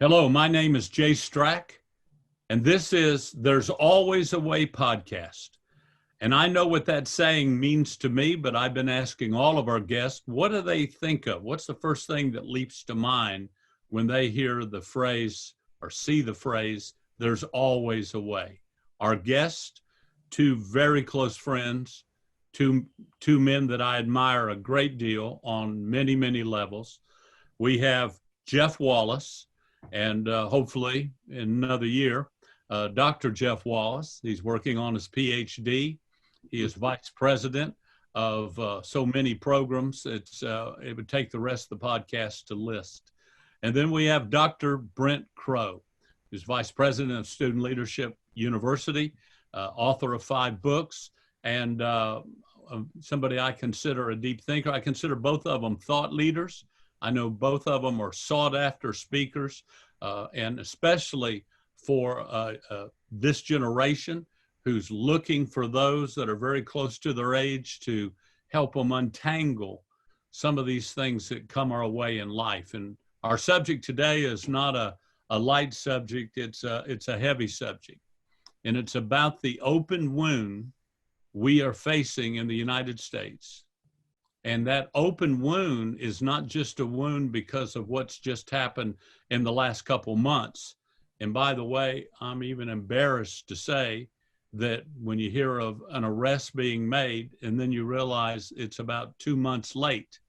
Hello, my name is Jay Strack, and this is There's Always a Way podcast. And I know what that saying means to me, but I've been asking all of our guests, what do they think of? What's the first thing that leaps to mind when they hear the phrase or see the phrase, there's always a way? Our guest, two very close friends, two men that I admire a great deal on many, many levels. We have Jeff Wallace, and hopefully in another year, Dr. Jeff Wallace. He's working on his PhD. He is vice president of so many programs. It would take the rest of the podcast to list. And then we have Dr. Brent Crowe, who's vice president of Student Leadership University, author of 5 books, and somebody I consider a deep thinker. I consider both of them thought leaders. I know both of them are sought after speakers, and especially for this generation who's looking for those that are very close to their age to help them untangle some of these things that come our way in life. And our subject today is not a light subject, it's a heavy subject. And it's about the open wound we are facing in the United States. And that open wound is not just a wound because of what's just happened in the last couple months. And by the way, I'm even embarrassed to say that when you hear of an arrest being made and then you realize it's about 2 months late.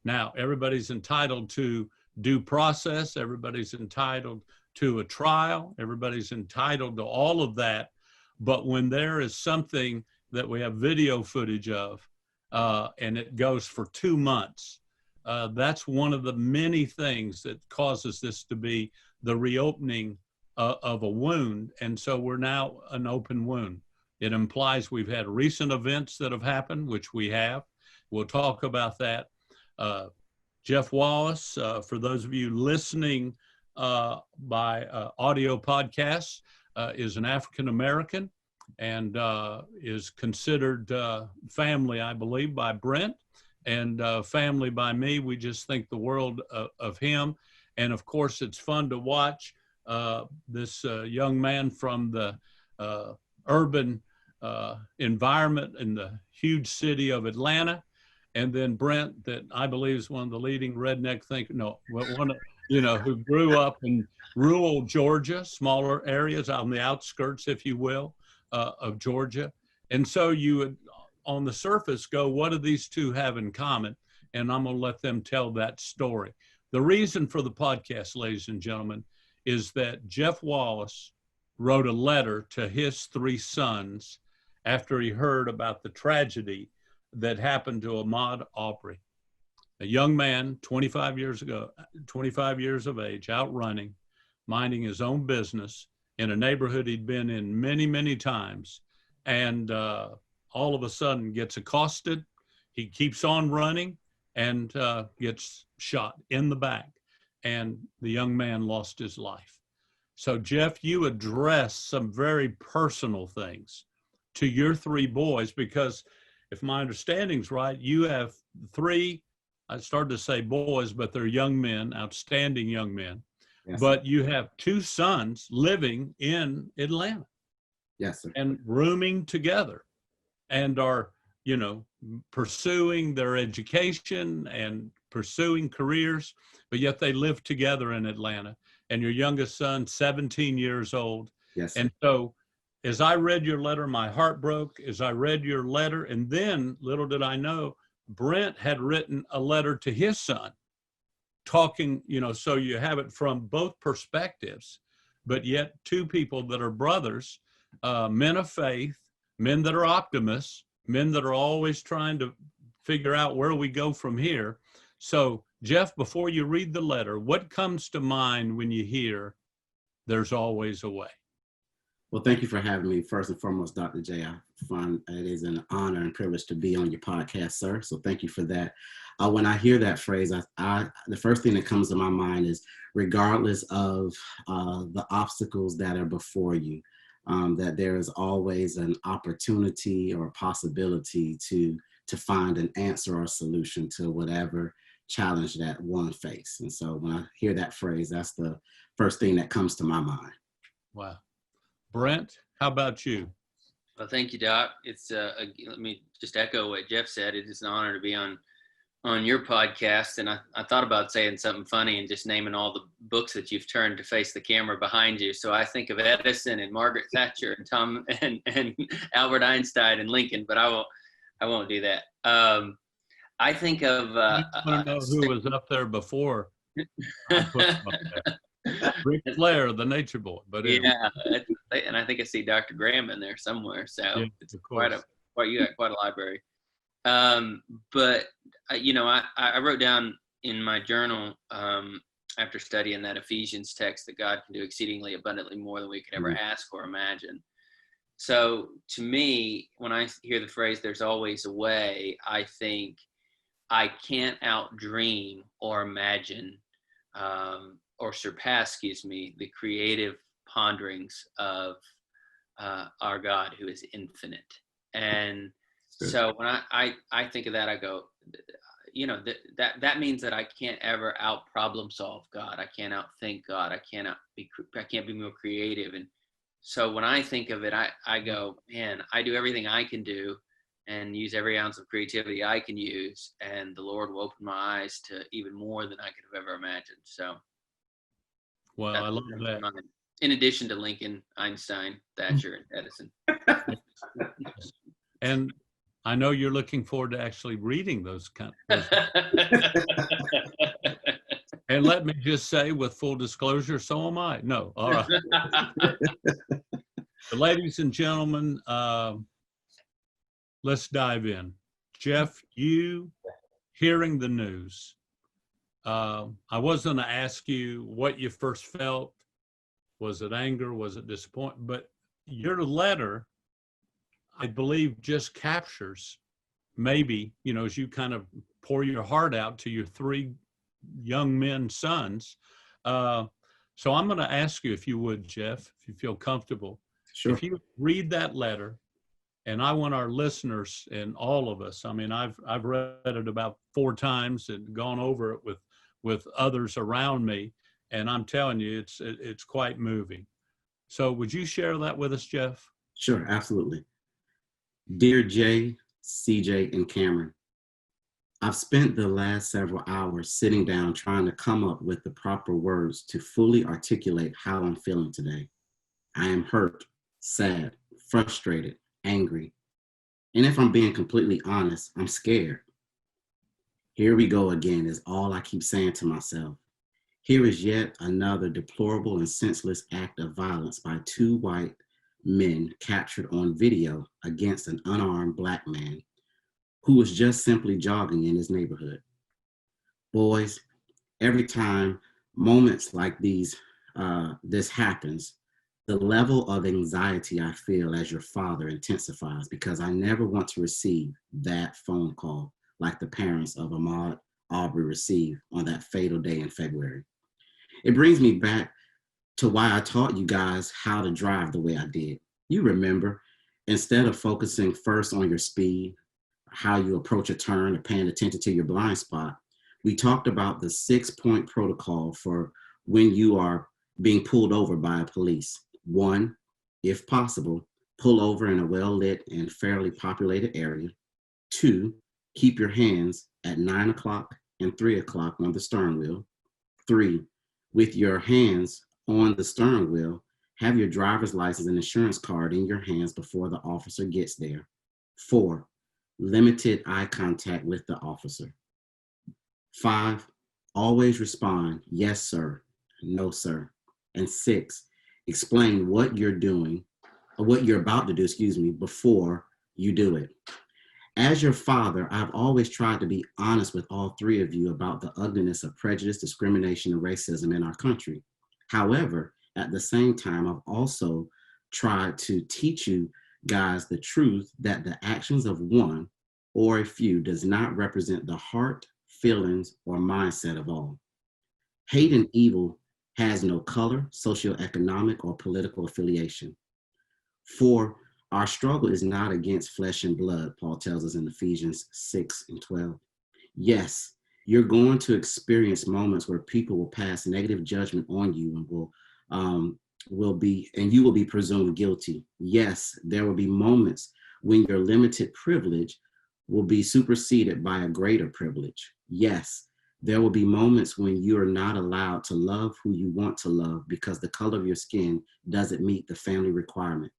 Now, everybody's entitled to due process. Everybody's entitled to a trial. Everybody's entitled to all of that. But when there is something that we have video footage of, and it goes for 2 months. That's one of the many things that causes this to be the reopening of a wound. And so we're now an open wound. It implies we've had recent events that have happened, which we have. We'll talk about that. Jeff Wallace, for those of you listening by audio podcasts, is an African-American and is considered family, I believe, by Brent, and family by me. We just think the world of him. And of course, it's fun to watch this young man from the urban environment in the huge city of Atlanta. And then Brent, that I believe is one of the leading redneck thinkers, who grew up in rural Georgia, smaller areas on the outskirts, if you will, of Georgia. And so you would, on the surface, go, what do these two have in common? And I'm going to let them tell that story. The reason for the podcast, ladies and gentlemen, is that Jeff Wallace wrote a letter to his 3 sons after he heard about the tragedy that happened to Ahmaud Arbery, a young man, 25 years of age, out running, minding his own business, in a neighborhood he'd been in many, many times, and all of a sudden gets accosted. He keeps on running and gets shot in the back, and the young man lost his life. So Jeff, you address some very personal things to your 3 boys, because if my understanding's right, you have 3, I started to say boys, but they're young men, outstanding young men. Yes. But you have 2 sons living in Atlanta. Yes, sir. And rooming together and are, pursuing their education and pursuing careers, but yet they live together in Atlanta. And your youngest son, 17 years old. Yes, sir. And so as I read your letter, my heart broke as I read your letter. And then little did I know, Brent had written a letter to his son, talking, so you have it from both perspectives, but yet 2 people that are brothers, men of faith, men that are optimists, men that are always trying to figure out where we go from here. So Jeff, before you read the letter, what comes to mind when you hear there's always a way? Well, thank you for having me. First and foremost, Dr. J, I find it is an honor and privilege to be on your podcast, sir. So thank you for that. When I hear that phrase, the first thing that comes to my mind is, regardless of the obstacles that are before you, that there is always an opportunity or a possibility to find an answer or solution to whatever challenge that one face. And so when I hear that phrase, that's the first thing that comes to my mind. Wow. Brent, how about you? Well, thank you, Doc. It's let me just echo what Jeff said. It is an honor to be on your podcast. And I thought about saying something funny and just naming all the books that you've turned to face the camera behind you. So I think of Edison and Margaret Thatcher and Tom and Albert Einstein and Lincoln, but I won't do that. I think of I want to know who was up there before I put him up there. Ric Flair, the Nature Boy. But anyway. Yeah, and I think I see Dr. Graham in there somewhere. So Yeah, it's you got quite a library. But you know, I wrote down in my journal after studying that Ephesians text that God can do exceedingly abundantly more than we could ever ask or imagine. So to me, when I hear the phrase "there's always a way," I think I can't outdream or imagine or surpass, the creative ponderings of our God who is infinite. And so when I think of that, I go, you know, that means that I can't ever out problem solve God. I can't outthink God. I can't be more creative. And so when I think of it, I go, man, I do everything I can do and use every ounce of creativity I can use, and the Lord will open my eyes to even more than I could have ever imagined. So, well, I love that. In addition to Lincoln, Einstein, Thatcher, and Edison. And I know you're looking forward to actually reading those And let me just say, with full disclosure, so am I. No, all right. Ladies and gentlemen, let's dive in. Jeff, you hearing the news. I was going to ask you what you first felt. Was it anger? Was it disappointment? But your letter, I believe, just captures maybe, you know, as you kind of pour your heart out to your three young men sons. So I'm going to ask you, if you would, Jeff, if you feel comfortable, Sure. If you read that letter, and I want our listeners and all of us, I mean, I've read it about 4 times and gone over it with others around me, and I'm telling you, it's quite moving. So would you share that with us, Jeff? Sure, absolutely. Dear Jay, CJ, and Cameron, I've spent the last several hours sitting down trying to come up with the proper words to fully articulate how I'm feeling today. I am hurt, sad, frustrated, angry. And if I'm being completely honest, I'm scared. Here we go again is all I keep saying to myself. Here is yet another deplorable and senseless act of violence by 2 white men captured on video against an unarmed Black man who was just simply jogging in his neighborhood. Boys, every time moments like these, this happens, the level of anxiety I feel as your father intensifies because I never want to receive that phone call like the parents of Ahmaud Arbery received on that fatal day in February. It brings me back to why I taught you guys how to drive the way I did. You remember, instead of focusing first on your speed, how you approach a turn, or paying attention to your blind spot, we talked about the 6-point protocol for when you are being pulled over by police. 1, if possible, pull over in a well-lit and fairly populated area. 2, keep your hands at 9 o'clock and 3 o'clock on the steering wheel. 3, with your hands on the steering wheel, have your driver's license and insurance card in your hands before the officer gets there. 4, limited eye contact with the officer. 5, always respond, yes, sir, no, sir. And 6, explain what you're doing, or what you're about to do, before you do it. As your father, I've always tried to be honest with all 3 of you about the ugliness of prejudice, discrimination, and racism in our country. However, at the same time, I've also tried to teach you guys the truth that the actions of one or a few does not represent the heart, feelings, or mindset of all. Hate and evil has no color, socioeconomic, or political affiliation. For our struggle is not against flesh and blood, Paul tells us in Ephesians 6 and 12. Yes, You're going to experience moments where people will pass negative judgment on you and you will be presumed guilty. Yes, there will be moments when your limited privilege will be superseded by a greater privilege. Yes, there will be moments when you are not allowed to love who you want to love because the color of your skin doesn't meet the family requirement.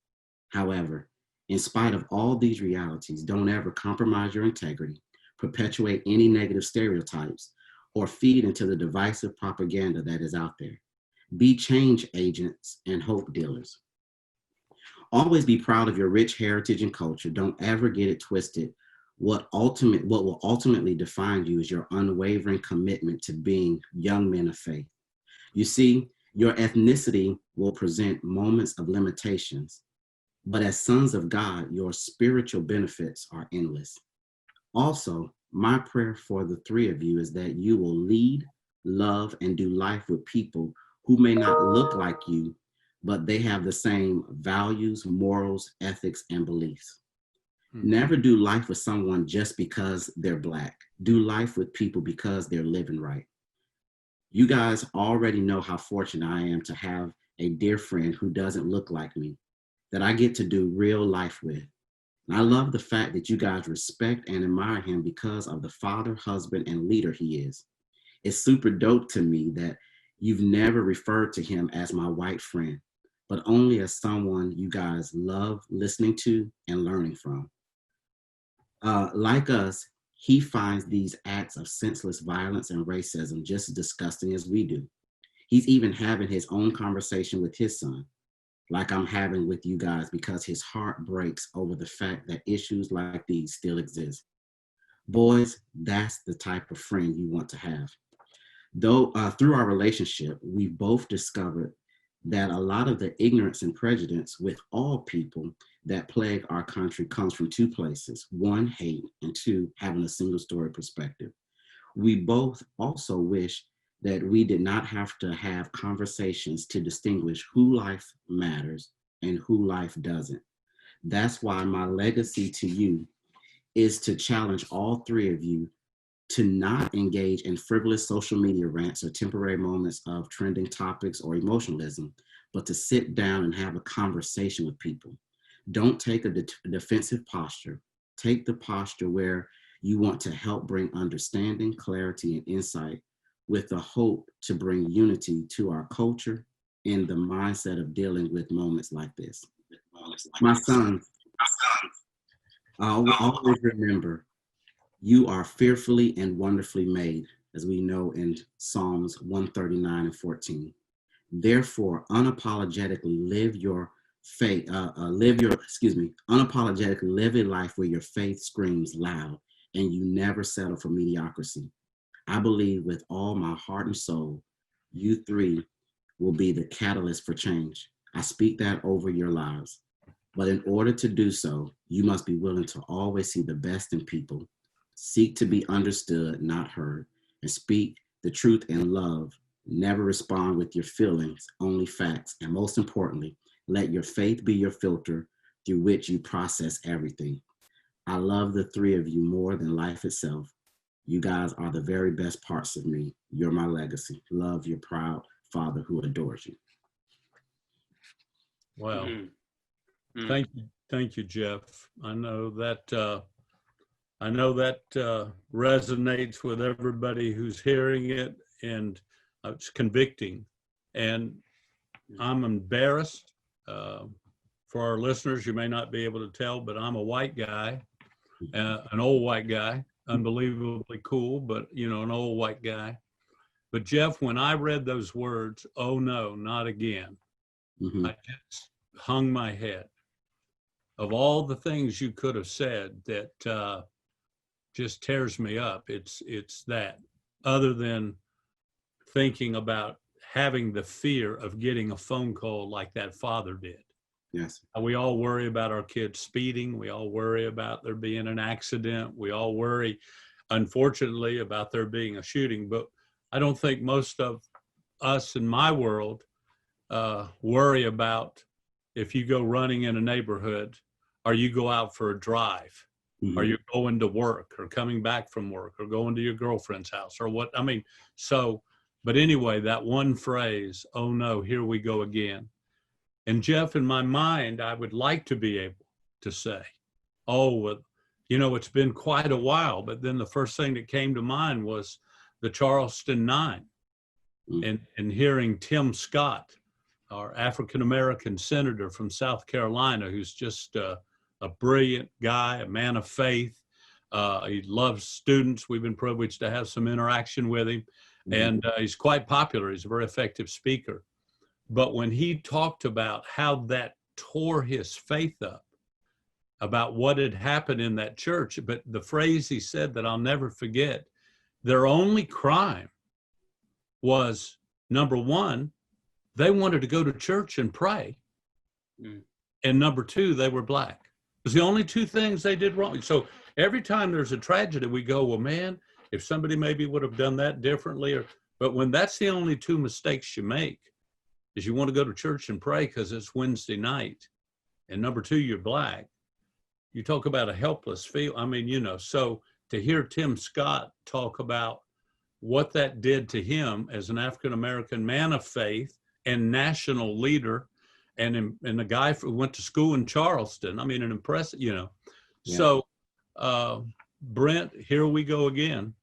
However, in spite of all these realities, don't ever compromise your integrity, perpetuate any negative stereotypes, or feed into the divisive propaganda that is out there. Be change agents and hope dealers. Always be proud of your rich heritage and culture. Don't ever get it twisted. What will ultimately define you is your unwavering commitment to being young men of faith. You see, your ethnicity will present moments of limitations, but as sons of God, your spiritual benefits are endless. Also, my prayer for the three of you is that you will lead, love, and do life with people who may not look like you, but they have the same values, morals, ethics, and beliefs. Never do life with someone just because they're Black. Do life with people because they're living right. You guys already know how fortunate I am to have a dear friend who doesn't look like me, that I get to do real life with. And I love the fact that you guys respect and admire him because of the father, husband, and leader he is. It's super dope to me that you've never referred to him as my white friend, but only as someone you guys love listening to and learning from. Like us, he finds these acts of senseless violence and racism just as disgusting as we do. He's even having his own conversation with his son, like I'm having with you guys, because his heart breaks over the fact that issues like these still exist. Boys, that's the type of friend you want to have. Though through our relationship, we both discovered that a lot of the ignorance and prejudice with all people that plague our country comes from two places: one, hate, and two, having a single story perspective. We both also wish that we did not have to have conversations to distinguish who life matters and who life doesn't. That's why my legacy to you is to challenge all three of you to not engage in frivolous social media rants or temporary moments of trending topics or emotionalism, but to sit down and have a conversation with people. Don't take a defensive posture. Take the posture where you want to help bring understanding, clarity, and insight with the hope to bring unity to our culture in the mindset of dealing with moments like this. My sons, always remember, you are fearfully and wonderfully made, as we know in Psalms 139 and 14. Therefore, unapologetically unapologetically live a life where your faith screams loud and you never settle for mediocrity. I believe with all my heart and soul, you three will be the catalyst for change. I speak that over your lives. But in order to do so, you must be willing to always see the best in people, seek to be understood, not heard, and speak the truth in love. Never respond with your feelings, only facts. And most importantly, let your faith be your filter through which you process everything. I love the three of you more than life itself. You guys are the very best parts of me. You're my legacy. Love, your proud father who adores you. Wow. Mm-hmm. Thank you, Jeff. I know that resonates with everybody who's hearing it, and it's convicting. And I'm embarrassed. For our listeners, you may not be able to tell, but I'm a white guy, an old white guy, unbelievably cool, but an old white guy. But Jeff, when I read those words, "Oh no, not again," I just hung my head. Of all the things you could have said that just tears me up, it's that. Other than thinking about having the fear of getting a phone call like that father did. Yes. We all worry about our kids speeding. We all worry about there being an accident. We all worry, unfortunately, about there being a shooting. But I don't think most of us in my world worry about if you go running in a neighborhood or you go out for a drive or you're going to work or coming back from work or going to your girlfriend's house or what. I mean, so, but anyway, that one phrase, oh no, here we go again. And Jeff, in my mind, I would like to be able to say, oh, well, you know, it's been quite a while. But then the first thing that came to mind was the Charleston Nine, and hearing Tim Scott, our African-American senator from South Carolina, who's just a brilliant guy, a man of faith. He loves students. We've been privileged to have some interaction with him. And he's quite popular. He's a very effective speaker. But when he talked about how that tore his faith up, about what had happened in that church, but the phrase he said that I'll never forget, their only crime was, number one, they wanted to go to church and pray. And number two, they were black. It was the only two things they did wrong. So every time there's a tragedy, we go, well, man, if somebody maybe would have done that differently. But when that's the only two mistakes you make, is you want to go to church and pray because it's Wednesday night, and number two, you're black. You talk about a helpless feel. I mean, you know, so to hear Tim Scott talk about what that did to him as an African-American man of faith and national leader, and a guy who went to school in Charleston. I mean, an impressive, you know. Yeah. So, Brent, here we go again.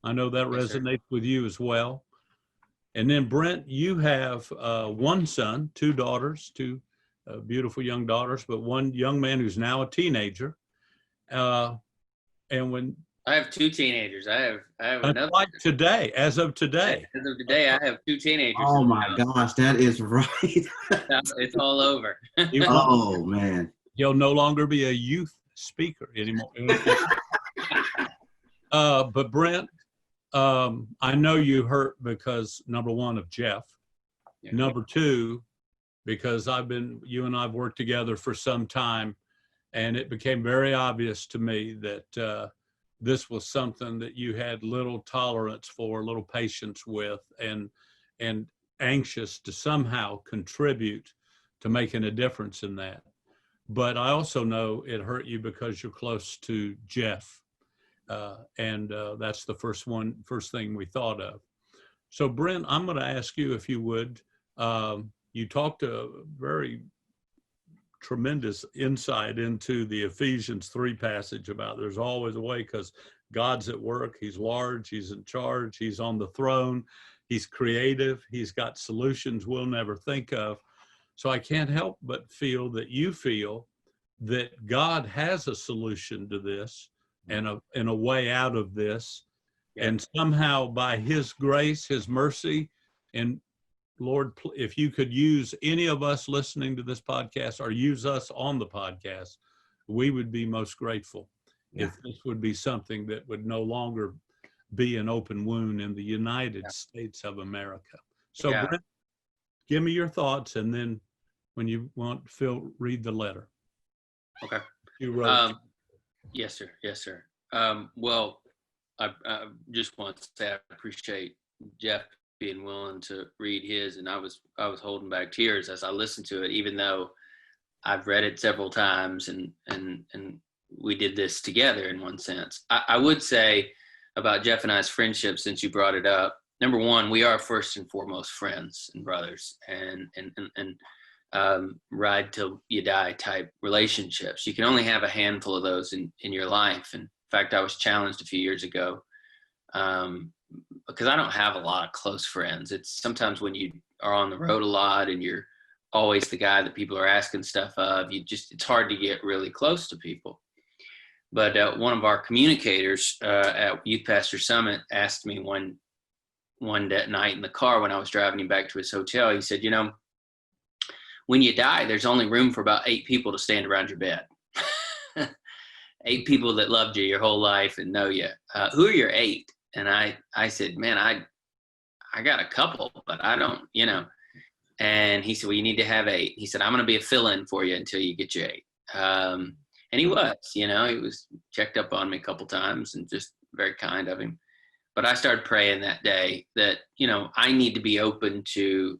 I know that resonates with you as well. And then, Brent, you have one son, two daughters, two beautiful young daughters, but one young man who's now a teenager. And when I have two teenagers, I have another. Like today, as of today. As of today, I have two teenagers. Oh my gosh, that is right. It's all over. Oh man, he'll no longer be a youth speaker anymore. But Brent, I know you hurt because, number one, of Jeff. Yeah. Number two, because you and I've worked together for some time, and it became very obvious to me that this was something that you had little tolerance for, little patience with, and anxious to somehow contribute to making a difference in that. But I also know it hurt you because you're close to Jeff. And that's the first thing we thought of. So Brent, I'm going to ask you if you would, you talked a very tremendous insight into the Ephesians 3 passage about there's always a way because God's at work. He's large, he's in charge, he's on the throne, he's creative, he's got solutions we'll never think of. So I can't help but feel that you feel that God has a solution to this and a way out of this. Yeah. And somehow by his grace, his mercy, and Lord, if you could use any of us listening to this podcast or use us on the podcast, we would be most grateful. Yeah. If this would be something that would no longer be an open wound in the United States of America. So Brent, give me your thoughts, and then when you want, Phil, read the letter. Okay. You wrote. Yes, sir. Yes, sir. Well, I just want to say I appreciate Jeff being willing to read his, and I was holding back tears as I listened to it, even though I've read it several times, and we did this together in one sense. I would say about Jeff and I's friendship, since you brought it up. Number one, we are first and foremost friends and brothers, and ride till you die type relationships. You can only have a handful of those in your life. And in fact, I was challenged a few years ago because I don't have a lot of close friends. It's sometimes when you are on the road a lot and you're always the guy that people are asking stuff of, it's hard to get really close to people. But one of our communicators at Youth Pastor Summit asked me one night in the car when I was driving him back to his hotel, he said, when you die, there's only room for about 8 people to stand around your bed. 8 people that loved you your whole life and know you. Who are your 8? And I said, man, I got a couple, but I don't, And he said, well, you need to have 8. He said, I'm going to be a fill-in for you until you get your 8. And he was, he was checked up on me a couple times and just very kind of him. But I started praying that day that, I need to be open to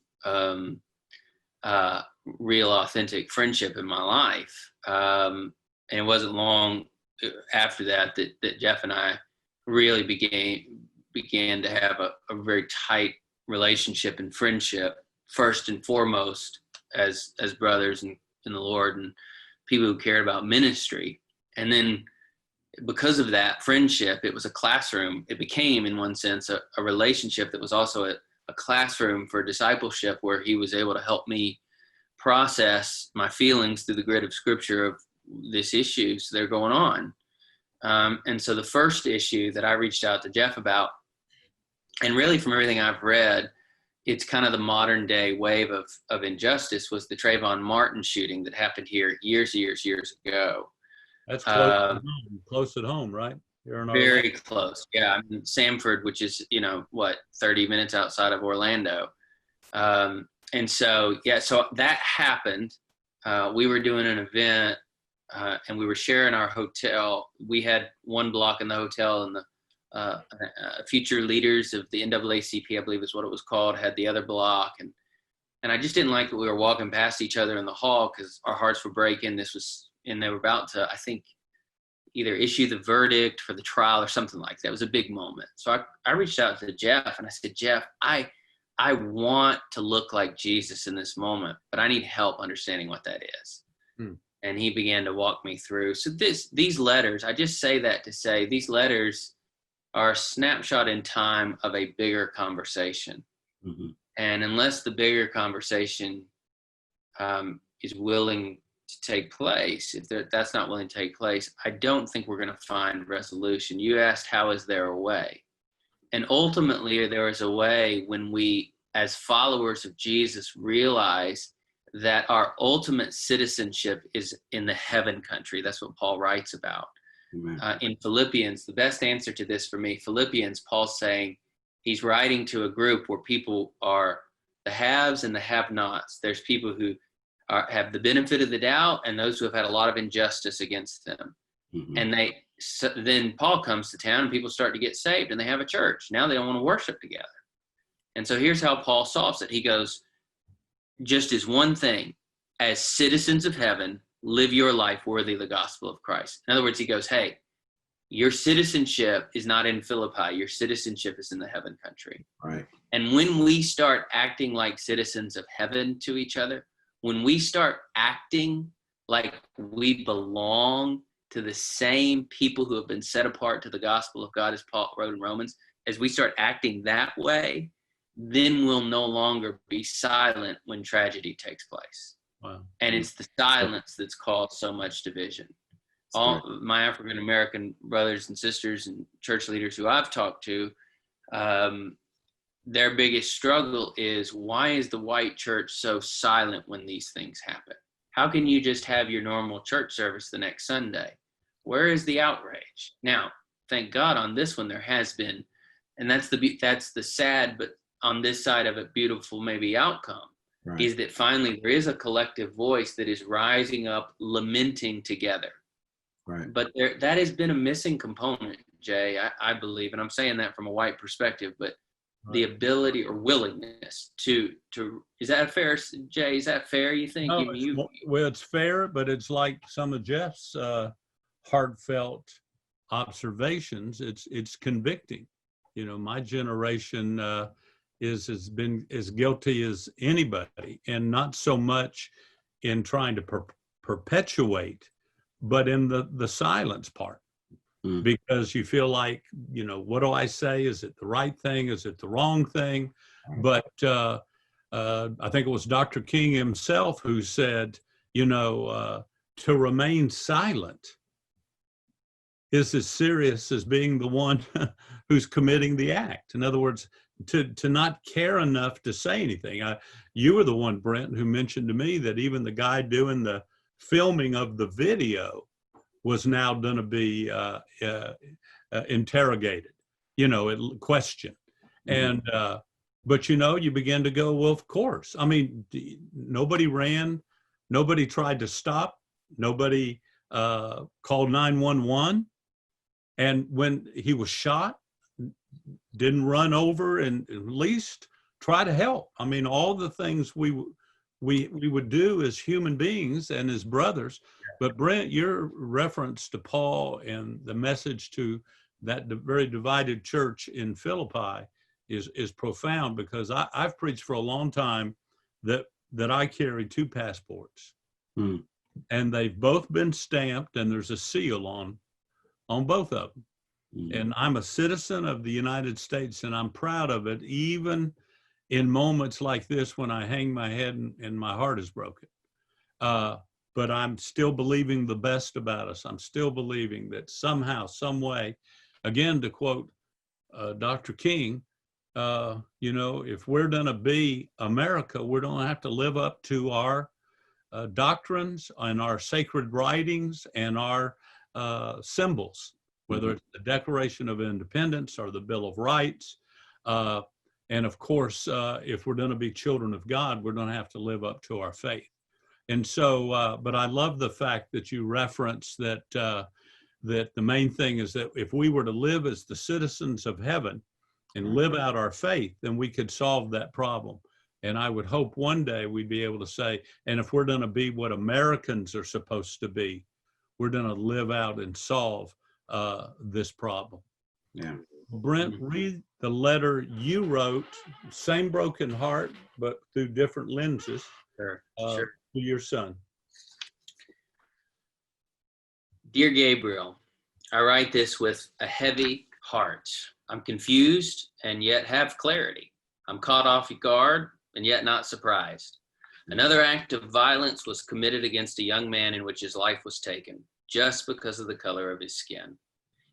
real authentic friendship in my life. And it wasn't long after that Jeff and I really began to have a very tight relationship and friendship, first and foremost as brothers in the Lord and people who cared about ministry. And then because of that friendship, it was a classroom. It became, in one sense, a relationship that was also a classroom for discipleship, where he was able to help me process my feelings through the grid of scripture of this issues that are going on. And so the first issue that I reached out to Jeff about, and really from everything I've read, it's kind of the modern day wave of injustice, was the Trayvon Martin shooting that happened here years ago. That's close at home, right? Very close. Yeah. I mean, Samford, which is, 30 minutes outside of Orlando. And so, so that happened. We were doing an event and we were sharing our hotel. We had one block in the hotel, and the future leaders of the NAACP, I believe is what it was called, had the other block. And I just didn't like that we were walking past each other in the hall, because our hearts were breaking. And they were about to, I think, either issue the verdict for the trial or something like that. It was a big moment. So I reached out to Jeff and I said, Jeff, I want to look like Jesus in this moment, but I need help understanding what that is. And he began to walk me through. So these letters, I just say that to say these letters are a snapshot in time of a bigger conversation. Mm-hmm. And unless the bigger conversation is willing to take place, if that's not willing to take place, I don't think we're going to find resolution. You asked, how is there a way? And ultimately, there is a way when we, as followers of Jesus, realize that our ultimate citizenship is in the heaven country. That's what Paul writes about. In Philippians. The best answer to this for me, Philippians, Paul's saying, he's writing to a group where people are the haves and the have-nots. There's people who have the benefit of the doubt, and those who have had a lot of injustice against them. Mm-hmm. And then Paul comes to town and people start to get saved and they have a church. Now they don't want to worship together. And so here's how Paul solves it. He goes, just as one thing, as citizens of heaven, live your life worthy of the gospel of Christ. In other words, he goes, hey, your citizenship is not in Philippi. Your citizenship is in the heaven country. Right. And when we start acting like citizens of heaven to each other, when we start acting like we belong to the same people who have been set apart to the gospel of God, as Paul wrote in Romans, as we start acting that way, then we'll no longer be silent when tragedy takes place. Wow. And it's the silence that's caused so much division. All my African-American brothers and sisters and church leaders who I've talked to, their biggest struggle is, why is the white church so silent when these things happen? How can you just have your normal church service the next Sunday? Where is the outrage? Now, thank God on this one there has been, and that's the sad, but on this side of it, beautiful maybe outcome, right, is that finally there is a collective voice that is rising up, lamenting together. Right. But that has been a missing component, Jay, I believe, and I'm saying that from a white perspective, but right, the ability or willingness to is that fair, Jay? Is that fair, you think? No, it's fair, but it's like some of Jeff's heartfelt observations. It's convicting. My generation has been as guilty as anybody, and not so much in trying to perpetuate, but in the silence part. Because you feel like, what do I say? Is it the right thing? Is it the wrong thing? But I think it was Dr. King himself who said, to remain silent is as serious as being the one who's committing the act. In other words, to not care enough to say anything. You were the one, Brent, who mentioned to me that even the guy doing the filming of the video was now going to be interrogated, questioned. And, but, you begin to go, well, of course. I mean, nobody ran, nobody tried to stop, nobody called 911. And when he was shot, didn't run over and at least try to help. I mean, all the things we we would do as human beings and as brothers. But Brent, your reference to Paul and the message to that very divided church in Philippi is profound, because I've preached for a long time that I carry 2 passports, and they've both been stamped, and there's a seal on both of them. And I'm a citizen of the United States, and I'm proud of it, even in moments like this when I hang my head and my heart is broken. But I'm still believing the best about us. I'm still believing that somehow, some way, again, to quote Dr. King, if we're going to be America, we're going to have to live up to our doctrines and our sacred writings and our symbols, whether it's the Declaration of Independence or the Bill of Rights. And of course, if we're going to be children of God, we're going to have to live up to our faith. And so, but I love the fact that you reference that the main thing is that if we were to live as the citizens of heaven and live out our faith, then we could solve that problem. And I would hope one day we'd be able to say, and if we're going to be what Americans are supposed to be, we're going to live out and solve this problem. Yeah. Brent, read the letter you wrote, same broken heart, but through different lenses, Sure. to your son. Dear Gabriel, I write this with a heavy heart. I'm confused and yet have clarity. I'm caught off guard and yet not surprised. Another act of violence was committed against a young man in which his life was taken, just because of the color of his skin.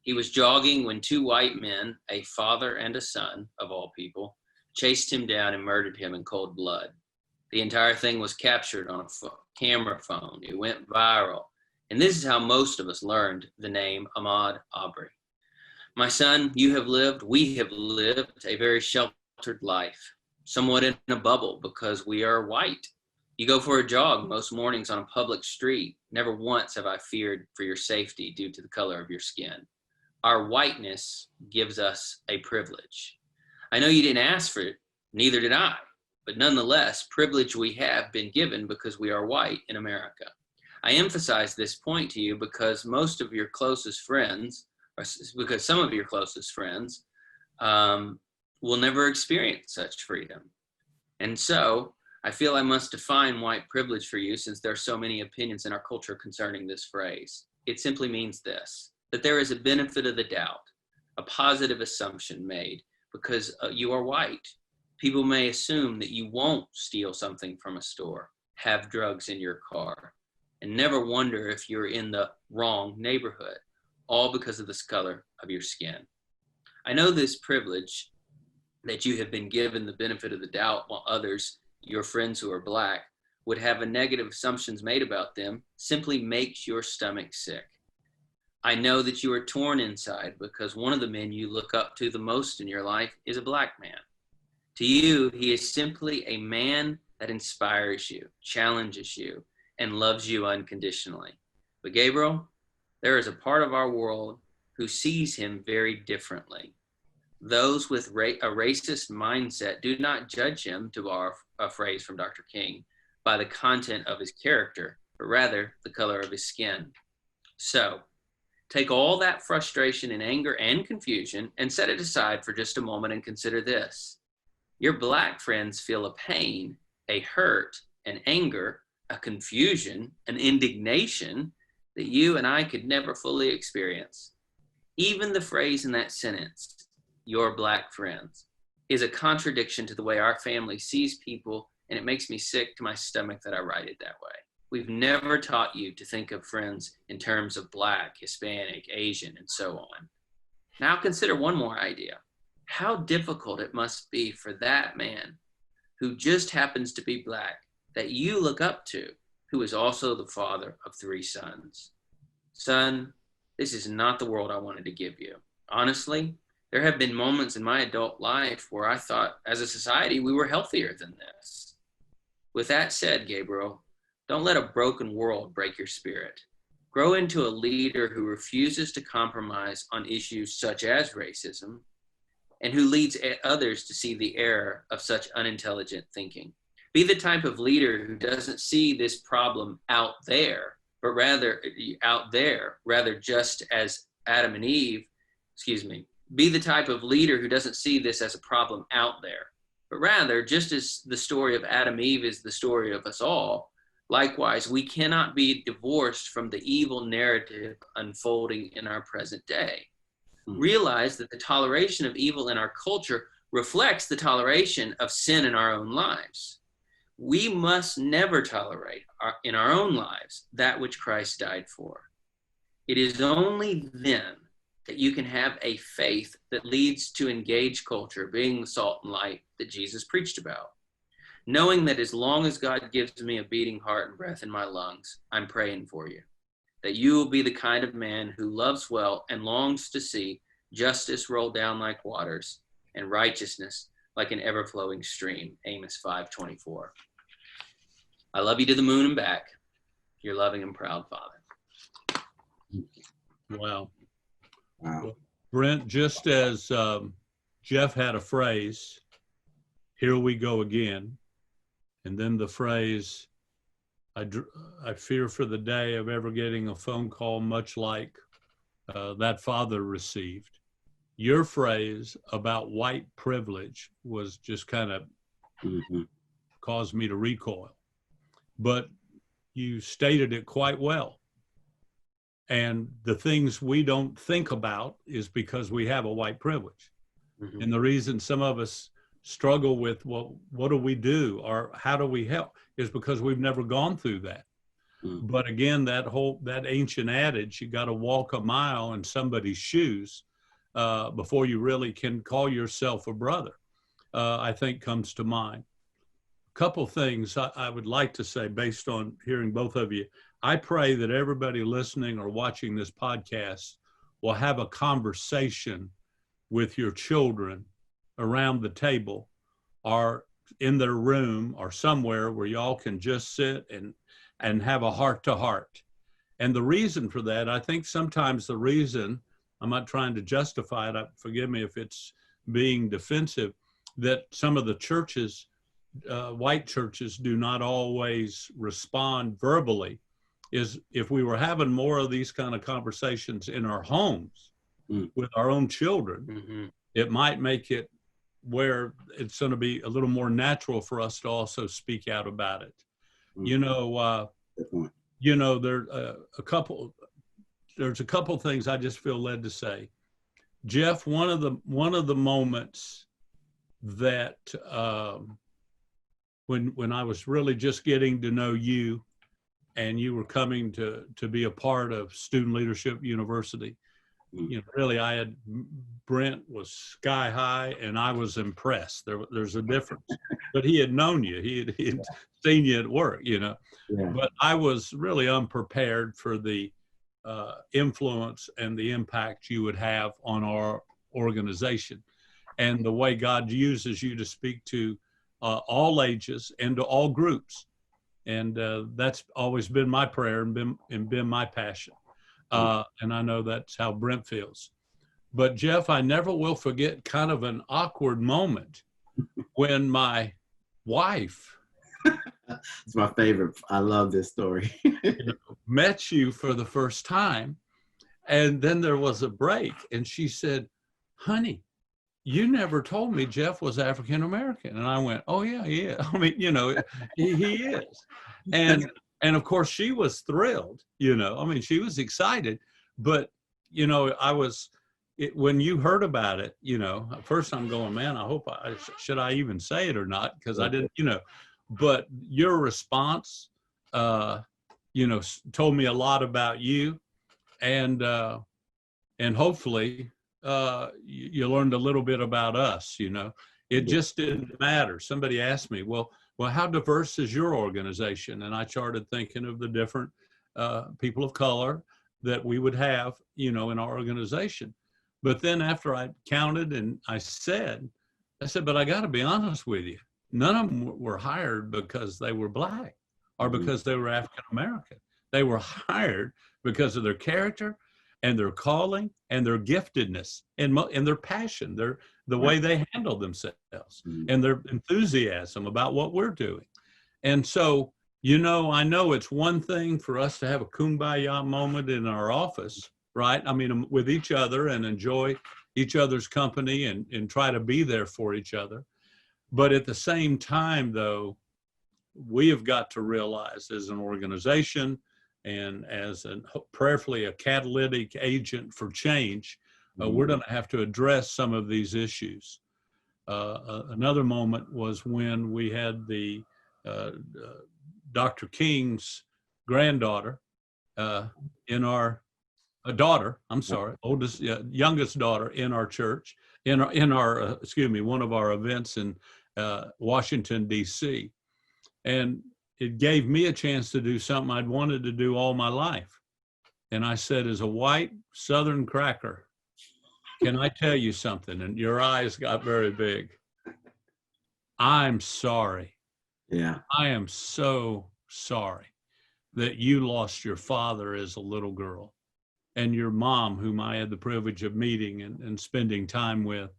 He was jogging when 2 white men, a father and a son, of all people, chased him down and murdered him in cold blood. The entire thing was captured on a camera phone. It went viral. And this is how most of us learned the name Ahmaud Arbery. My son, you have lived, we have lived a very sheltered life, somewhat in a bubble because we are white. You go for a jog most mornings on a public street. Never once have I feared for your safety due to the color of your skin. Our whiteness gives us a privilege. I know you didn't ask for it, neither did I, but nonetheless, privilege we have been given because we are white in America. I emphasize this point to you because most of your closest friends, or because some of your closest friends, will never experience such freedom. And so I feel I must define white privilege for you, since there are so many opinions in our culture concerning this phrase. It simply means this, that there is a benefit of the doubt, a positive assumption made because you are white. People may assume that you won't steal something from a store, have drugs in your car, and never wonder if you're in the wrong neighborhood, all because of this color of your skin. I know this privilege that you have been given the benefit of the doubt, while others, your friends who are Black, would have a negative assumptions made about them, simply makes your stomach sick. I know that you are torn inside because one of the men you look up to the most in your life is a Black man. To you, he is simply a man that inspires you, challenges you, and loves you unconditionally. But Gabriel, there is a part of our world who sees him very differently. Those with a racist mindset do not judge him, to borrow a phrase from Dr. King, by the content of his character, but rather the color of his skin. So, take all that frustration and anger and confusion and set it aside for just a moment and consider this. Your Black friends feel a pain, a hurt, an anger, a confusion, an indignation that you and I could never fully experience. Even the phrase in that sentence, your Black friends, is a contradiction to the way our family sees people, and it makes me sick to my stomach that I write it that way. We've never taught you to think of friends in terms of Black, Hispanic, Asian, and so on. Now consider one more idea. How difficult it must be for that man who just happens to be Black, that you look up to, who is also the father of 3 sons. Son, this is not the world I wanted to give you. Honestly, there have been moments in my adult life where I thought, as a society, we were healthier than this. With that said, Gabriel, don't let a broken world break your spirit. Grow into a leader who refuses to compromise on issues such as racism, and who leads others to see the error of such unintelligent thinking. Be the type of leader who doesn't see this problem out there, but rather just as Adam and Eve, be the type of leader who doesn't see this as a problem out there, but rather just as the story of Adam and Eve is the story of us all. Likewise, we cannot be divorced from the evil narrative unfolding in our present day. Realize that the toleration of evil in our culture reflects the toleration of sin in our own lives. We must never tolerate in our own lives that which Christ died for. It is only then that you can have a faith that leads to engaged culture, being the salt and light that Jesus preached about. Knowing that as long as God gives me a beating heart and breath in my lungs, I'm praying for you, that you will be the kind of man who loves well and longs to see justice roll down like waters and righteousness like an ever-flowing stream. Amos 5:24. I love you to the moon and back. Your loving and proud Father. Wow. Wow. Brent, just as Jeff had a phrase, here we go again, and then the phrase, I fear for the day of ever getting a phone call much like that father received. Your phrase about white privilege was just kind of caused me to recoil, but you stated it quite well. And the things we don't think about is because we have a white privilege. And the reason some of us struggle with, well, what do we do or how do we help, is because we've never gone through that. But again, that ancient adage, you got to walk a mile in somebody's shoes before you really can call yourself a brother, I think comes to mind. A couple things I would like to say based on hearing both of you. I pray that everybody listening or watching this podcast will have a conversation with your children around the table or in their room or somewhere where y'all can just sit and have a heart to heart. And the reason for that, I think sometimes the reason, I'm not trying to justify it, forgive me if it's being defensive, that some of the churches, white churches, do not always respond verbally, is if we were having more of these kind of conversations in our homes with our own children, it might make it where it's going to be a little more natural for us to also speak out about it. There's a couple things I just feel led to say. Jeff, one of the moments that when I was really just getting to know you and you were coming to be a part of Student Leadership University, really Brent was sky high and I was impressed. There's a difference, but he had known you, he had seen you at work, but I was really unprepared for the influence and the impact you would have on our organization and the way God uses you to speak to all ages and to all groups. And that's always been my prayer and been my passion. And I know that's how Brent feels. But Jeff, I never will forget kind of an awkward moment when my wife, it's my favorite. I love this story. met you for the first time. And then there was a break and she said, honey, you never told me Jeff was African-American. And I went, oh yeah, yeah. I mean, he is. And of course she was thrilled, I mean, she was excited, but, when you heard about it, at first I'm going, man, I hope should I even say it or not? Because I didn't, but your response, told me a lot about you and hopefully you learned a little bit about us, It just didn't matter. Somebody asked me, well, how diverse is your organization? And I started thinking of the different people of color that we would have, in our organization. But then after I counted and I said, but I got to be honest with you. None of them were hired because they were Black or because they were African-American. They were hired because of their character and their calling and their giftedness and their passion, the way they handle themselves and their enthusiasm about what we're doing. And so, you know, I know it's one thing for us to have a kumbaya moment in our office, right? I mean, with each other and enjoy each other's company and try to be there for each other. But at the same time, though, we have got to realize as an organization and as prayerfully a catalytic agent for change, we're going to have to address some of these issues. Another moment was when we had the Dr. King's granddaughter in our youngest daughter in our church, in our one of our events in Washington, D.C. And it gave me a chance to do something I'd wanted to do all my life. And I said, as a white Southern cracker, can I tell you something? And your eyes got very big. I'm sorry. Yeah. I am so sorry that you lost your father as a little girl, and your mom, whom I had the privilege of meeting and spending time with,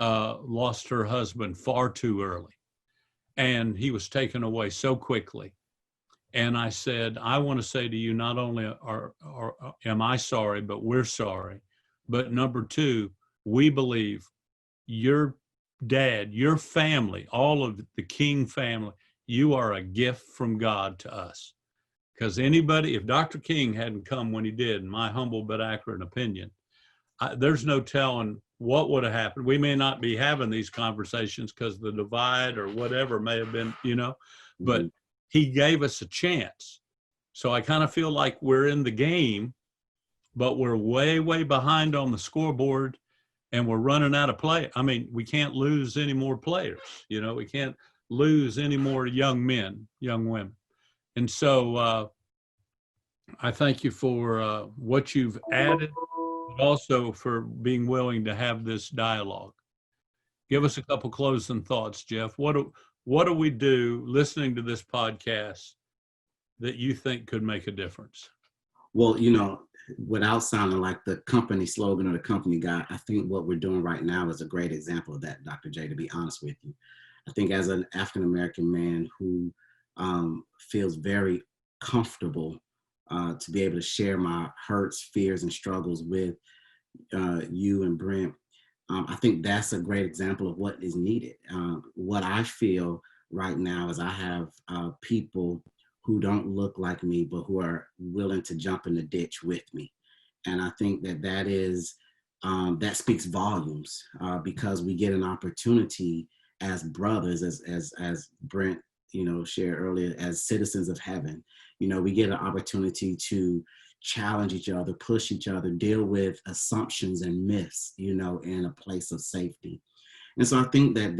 lost her husband far too early. And he was taken away so quickly. And I said, I want to say to you, not only am I sorry, but we're sorry. But number two, we believe your dad, your family, all of the King family, you are a gift from God to us. Because if Dr. King hadn't come when he did, in my humble but accurate opinion, there's no telling what would have happened. We may not be having these conversations because the divide or whatever may have been, but he gave us a chance. So I kind of feel like we're in the game, but we're way, way behind on the scoreboard and we're running out of play. I mean, we can't lose any more players. We can't lose any more young men, young women. And so I thank you for what you've added, but also for being willing to have this dialogue. Give us a couple closing thoughts, Jeff. What do we do listening to this podcast that you think could make a difference? Well, without sounding like the company slogan or the company guy, I think what we're doing right now is a great example of that, Dr. J, to be honest with you. I think as an African-American man who feels very comfortable to be able to share my hurts, fears, and struggles with you and Brent, I think that's a great example of what is needed. What I feel right now is I have people who don't look like me, but who are willing to jump in the ditch with me. And I think that is, that speaks volumes because we get an opportunity as brothers, as Brent, shared earlier, as citizens of heaven. We get an opportunity to challenge each other, push each other, deal with assumptions and myths, in a place of safety. And so I think that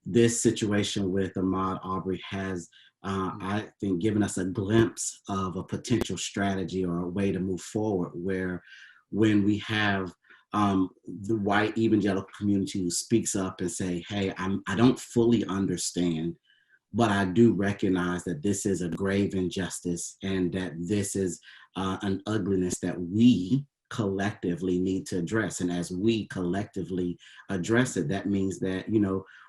this situation with Ahmaud Arbery has, I think, given us a glimpse of a potential strategy or a way to move forward, where when we have the white evangelical community who speaks up and say, hey, I don't fully understand, but I do recognize that this is a grave injustice and that this is an ugliness that we collectively need to address. And as we collectively address it, that means that,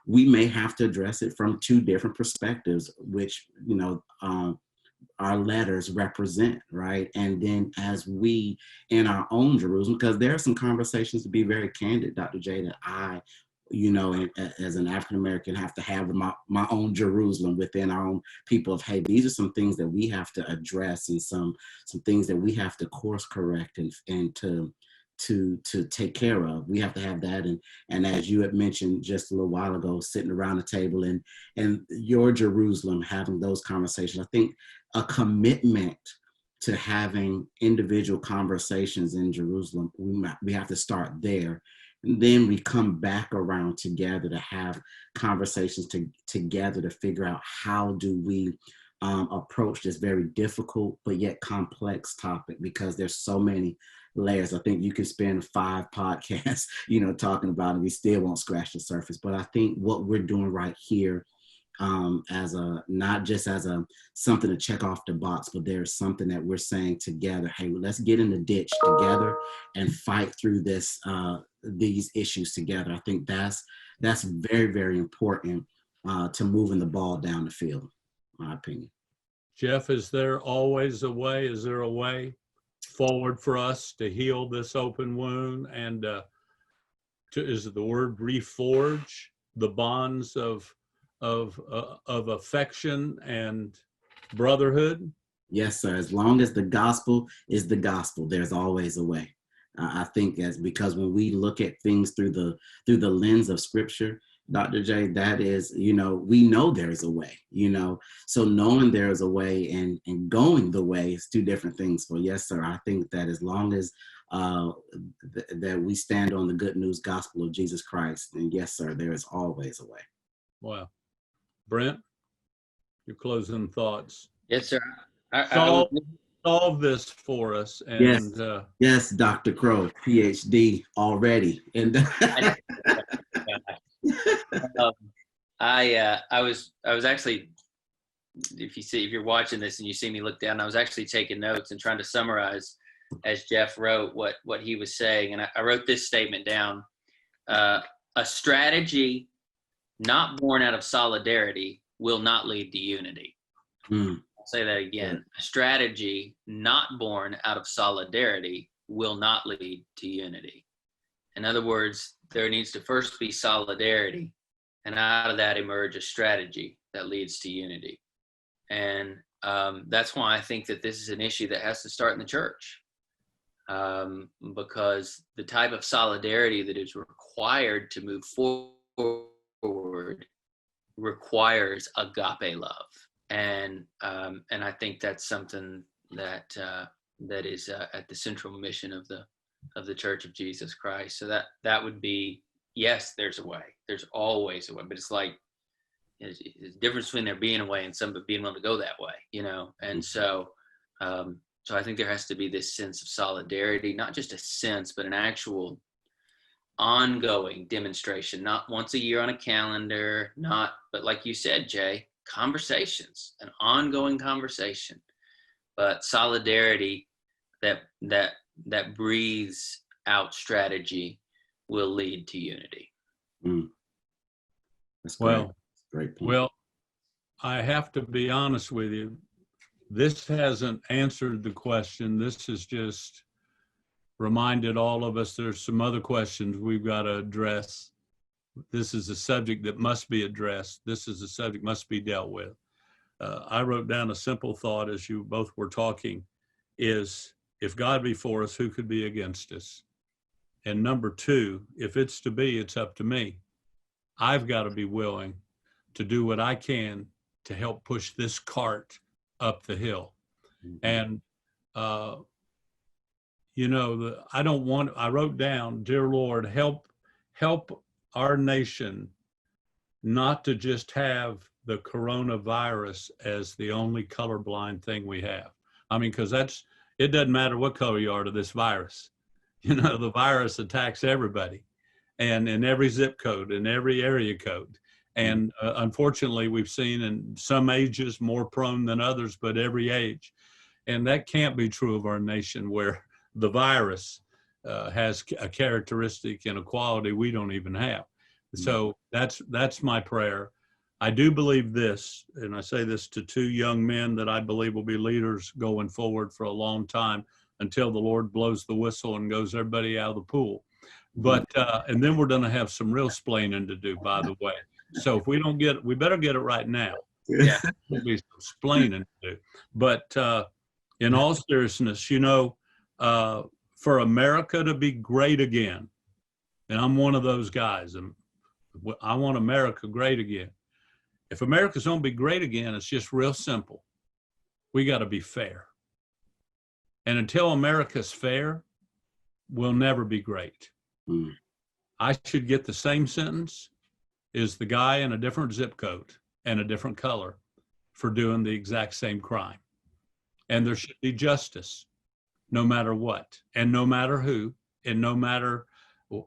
we may have to address it from two different perspectives, which, our letters represent, right? And then as we in our own Jerusalem, because there are some conversations, to be very candid, Dr. J, that I, as an African-American, have to have my own Jerusalem within our own people of, hey, these are some things that we have to address and some things that we have to course correct and to take care of. We have to have that. And as you had mentioned just a little while ago, sitting around the table and your Jerusalem, having those conversations, I think a commitment to having individual conversations in Jerusalem, we have to start there. And then we come back around together to have conversations together to figure out how do we approach this very difficult but yet complex topic, because there's so many layers. I think you could spend 5 podcasts, talking about it. We still won't scratch the surface. But I think what we're doing right here, as not just as something to check off the box, but there's something that we're saying together. Hey, let's get in the ditch together and fight through these issues together. I think that's very, very important. to moving the ball down the field, my opinion. Jeff, is there always a way? Is there a way forward for us to heal this open wound and is it the word reforge the bonds of affection and brotherhood? Yes, sir. As long as the gospel is the gospel, there's always a way. I think that's because when we look at things through the lens of Scripture, Dr. J, that is, we know there is a way, so knowing there is a way and going the way is two different things. So yes, sir, I think that as long as that we stand on the good news gospel of Jesus Christ, then yes, sir, there is always a way. Wow. Brent, your closing thoughts. Yes, sir. Solve this for us. And yes, Dr. Crowe, PhD already. And I was actually, if you're watching this and you see me look down, I was actually taking notes and trying to summarize as Jeff wrote what he was saying, and I wrote this statement down: a strategy not born out of solidarity will not lead to unity. I'll say that again: a strategy not born out of solidarity will not lead to unity. In other words, there needs to first be solidarity, and out of that emerge a strategy that leads to unity. And that's why I think that this is an issue that has to start in the church, because the type of solidarity that is required to move forward requires agape love. And I think that's something that is at the central mission of the Church of Jesus Christ. So that would be, yes, there's a way. There's always a way, but it's like there's a difference between there being a way and somebody being willing to go that way, And so I think there has to be this sense of solidarity, not just a sense, but an actual ongoing demonstration, not once a year on a calendar, but like you said, Jay, conversations, an ongoing conversation, but solidarity that breathes out strategy will lead to unity. That's great. Well, great point. Well, I have to be honest with you. This hasn't answered the question. This has just reminded all of us there's some other questions we've got to address. This is a subject that must be addressed. This is a subject must be dealt with. I wrote down a simple thought as you both were talking is, if God be for us, who could be against us? And number two, if it's to be, it's up to me. I've got to be willing to do what I can to help push this cart up the hill. And, I wrote down, dear Lord, help our nation not to just have the coronavirus as the only colorblind thing we have. I mean, because it doesn't matter what color you are to this virus. The virus attacks everybody, and in every zip code, in every area code. And unfortunately, we've seen in some ages more prone than others, but every age. And that can't be true of our nation, where the virus has a characteristic and a quality we don't even have. So that's my prayer. I do believe this, and I say this to two young men that I believe will be leaders going forward for a long time until the Lord blows the whistle and goes everybody out of the pool. But, and then we're going to have some real splaining to do, by the way. So if we don't get it, we better get it right now. Yeah. There'll be some splaining to do. But in all seriousness, for America to be great again, and I'm one of those guys, and I want America great again. If America's going to be great again, it's just real simple. We got to be fair. And until America's fair, we'll never be great. I should get the same sentence as the guy in a different zip code and a different color for doing the exact same crime. And there should be justice, no matter what, and no matter who, and no matter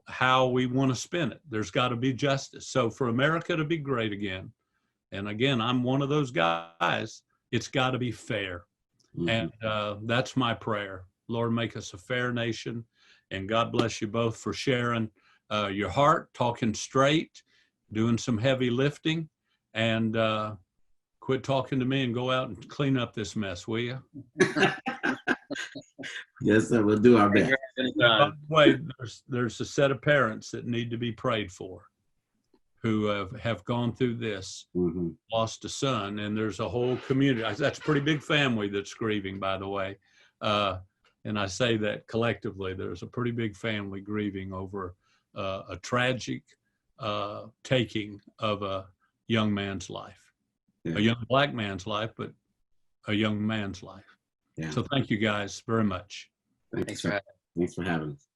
how we want to spin it. There's got to be justice. So for America to be great again, and again, I'm one of those guys, it's got to be fair. And that's my prayer. Lord, make us a fair nation. And God bless you both for sharing your heart, talking straight, doing some heavy lifting. and quit talking to me and go out and clean up this mess, will you? Yes, sir. We'll do our best. By the way, there's a set of parents that need to be prayed for who have gone through this, lost a son, and there's a whole community. That's a pretty big family that's grieving, by the way. And I say that collectively, there's a pretty big family grieving over a tragic taking of a young man's life, a young Black man's life, but a young man's life. Yeah. So thank you guys very much. Thanks for having us.